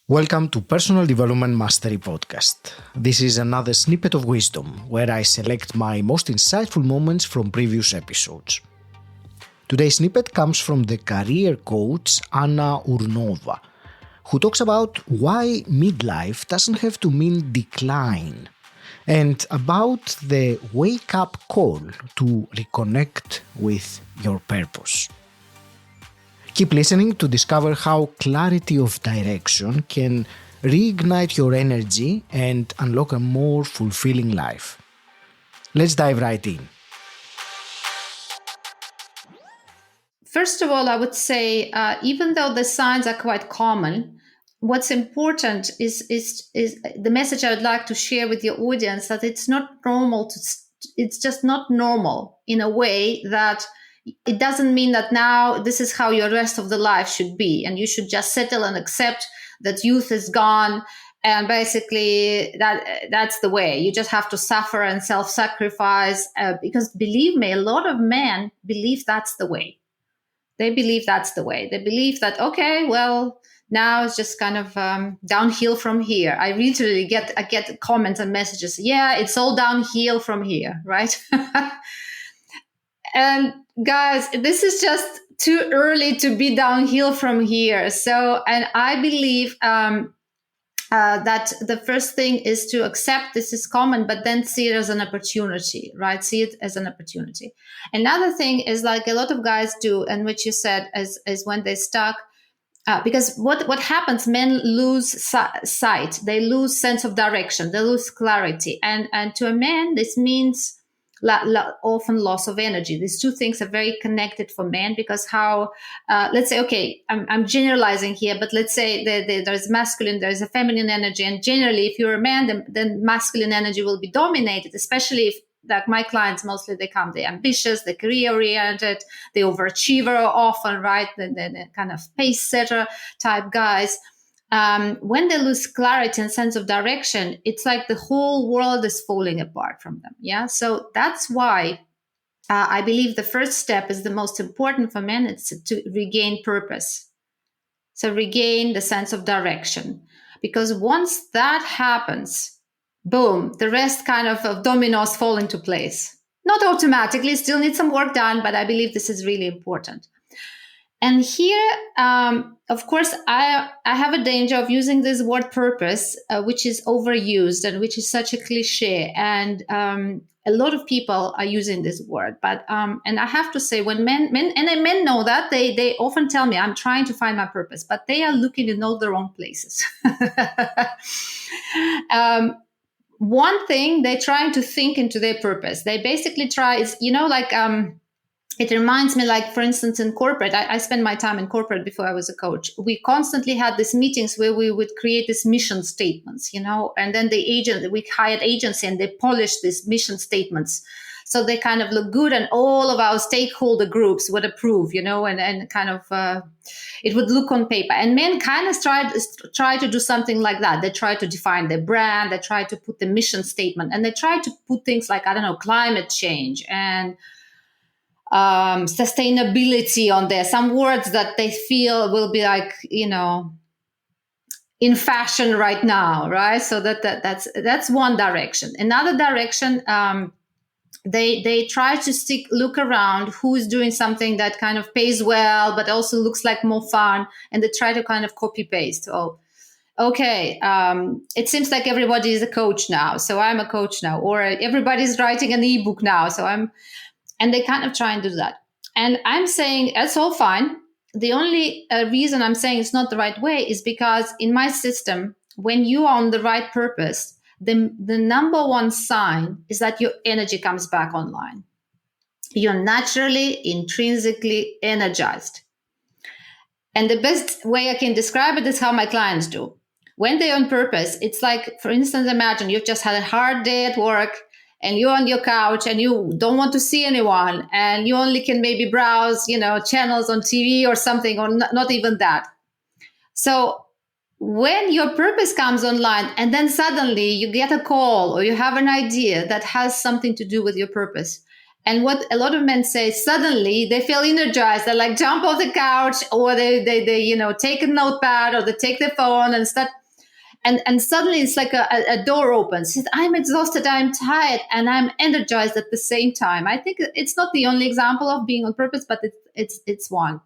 Welcome to Personal Development Mastery Podcast. This is another snippet of wisdom where I select my most insightful moments from previous episodes. Today's snippet comes from the career coach Anna Urnova, who talks about why midlife doesn't have to mean decline, and about the wake-up call to reconnect with your purpose. Keep listening to discover how clarity of direction can reignite your energy and unlock a more fulfilling life. Let's dive right in. First of all, I would say, even though the signs are quite common, what's important is the message I would like to share with your audience that it's not normal it's just not normal in a way that it doesn't mean that now this is how your rest of the life should be. And you should just settle and accept that youth is gone. And basically that's the way. You just have to suffer and self-sacrifice because believe me, a lot of men believe that's the way. They believe that's the way. They believe that, okay, well, now it's just kind of downhill from here. I literally get comments and messages. Yeah, it's all downhill from here, right? And guys, this is just too early to be downhill from here. So, and I believe that the first thing is to accept this is common, but then see it as an opportunity, right? See it as an opportunity. Another thing is like a lot of guys do, and which you said is when they stuck, because what happens, men lose sight, they lose sense of direction, they lose clarity. And to a man, this means often loss of energy. These two things are very connected for men because let's say, okay, I'm generalizing here, but let's say there's masculine, there's a feminine energy. And generally, if you're a man, then masculine energy will be dominated, especially if, like my clients, mostly they're ambitious, they're career-oriented, they overachiever often, right? The kind of pace setter type guys. When they lose clarity and sense of direction, it's like the whole world is falling apart from them. Yeah. So that's why I believe the first step is the most important for men. It's to regain purpose. So regain the sense of direction, because once that happens, boom, the rest kind of dominoes fall into place. Not automatically, still need some work done, but I believe this is really important. And here, of course, I have a danger of using this word purpose, which is overused and which is such a cliche. And a lot of people are using this word. But and I have to say, when men know that, they often tell me, I'm trying to find my purpose, but they are looking in all the wrong places. One thing, they're trying to think into their purpose. They basically try, it reminds me, like, for instance, in corporate, I spent my time in corporate before I was a coach. We constantly had these meetings where we would create these mission statements, and then we hired agency and they polished these mission statements. So they kind of look good and all of our stakeholder groups would approve, and kind of, it would look on paper. And men kind of try to do something like that. They try to define their brand. They try to put the mission statement, and they try to put things like, climate change and sustainability on there, some words that they feel will be like, in fashion right now, right? So that's one direction. Another direction, they try to look around who is doing something that kind of pays well, but also looks like more fun, and they try to kind of copy paste. Oh, okay, it seems like everybody is a coach now, so I'm a coach now, or everybody's writing an ebook now, and they kind of try and do that. And I'm saying that's all fine. The only reason I'm saying it's not the right way is because in my system, when you are on the right purpose, the number one sign is that your energy comes back online. You're naturally, intrinsically energized. And the best way I can describe it is how my clients do. When they're on purpose, it's like, for instance, imagine you've just had a hard day at work, and you're on your couch and you don't want to see anyone, and you only can maybe browse, channels on TV or something, or not even that. So when your purpose comes online and then suddenly you get a call or you have an idea that has something to do with your purpose, And what a lot of men say, suddenly they feel energized. They like jump off the couch, or they take a notepad, or they take their phone and start. And suddenly it's like a door opens. Says, I'm exhausted, I'm tired, and I'm energized at the same time. I think it's not the only example of being on purpose, but it's one.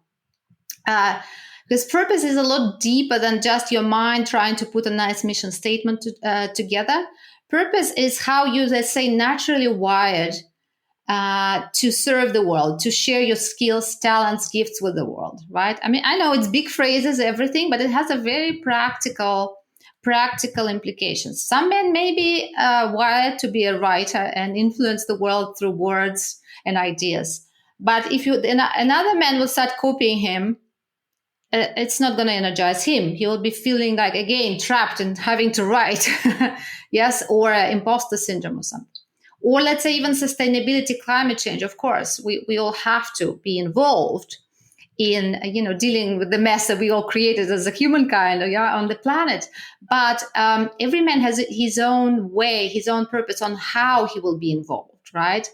Because purpose is a lot deeper than just your mind trying to put a nice mission statement together. Purpose is how you, let's say, naturally wired to serve the world, to share your skills, talents, gifts with the world, right? I mean, I know it's big phrases, everything, but it has a very practical implications. Some men may be wired to be a writer and influence the world through words and ideas. But if another man will start copying him, it's not going to energize him. He will be feeling like, again, trapped and having to write, yes, or imposter syndrome or something. Or let's say even sustainability, climate change. Of course, we all have to be involved in dealing with the mess that we all created as a humankind on the planet. But every man has his own way, his own purpose on how he will be involved, right?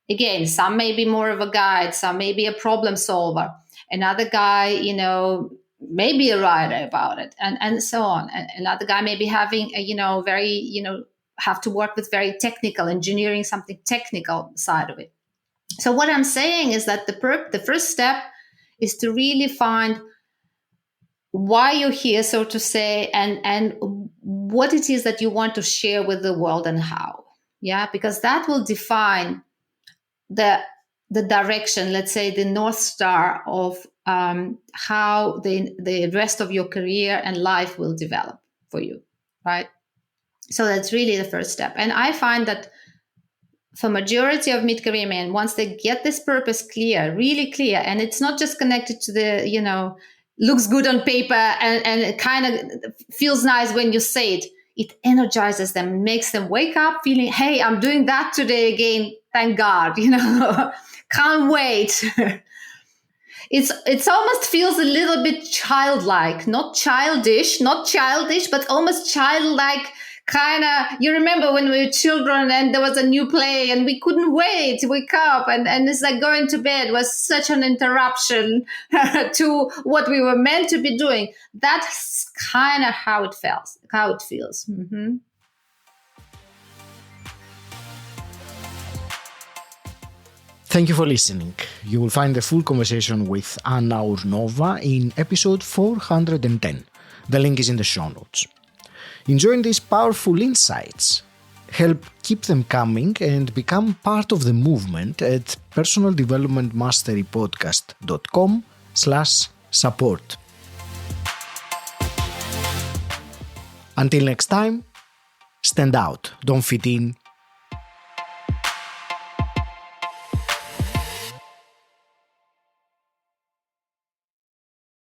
Again, some may be more of a guide, some may be a problem solver. Another guy, may be a writer about it, and so on. And another guy may be having have to work with very technical engineering, something technical side of it. So what I'm saying is that the first step is to really find why you're here, so to say, and what it is that you want to share with the world and how. Yeah, because that will define the direction, let's say the North Star of how the rest of your career and life will develop for you, right? So that's really the first step. And I find that for majority of mid-career men, once they get this purpose clear, really clear, and it's not just connected to the, looks good on paper and it kind of feels nice when you say it, it energizes them, makes them wake up feeling, hey, I'm doing that today again. Thank God, can't wait. It's almost feels a little bit childlike, not childish, but almost childlike. Kind of, you remember when we were children and there was a new play and we couldn't wait to wake up, and it's like going to bed was such an interruption to what we were meant to be doing. That's kind of how it feels. Mm-hmm. Thank you for listening. You will find the full conversation with Anna Urnova in episode 410. The link is in the show notes. Enjoying these powerful insights? Help keep them coming and become part of the movement at personaldevelopmentmasterypodcast.com/support. Until next time, stand out, don't fit in,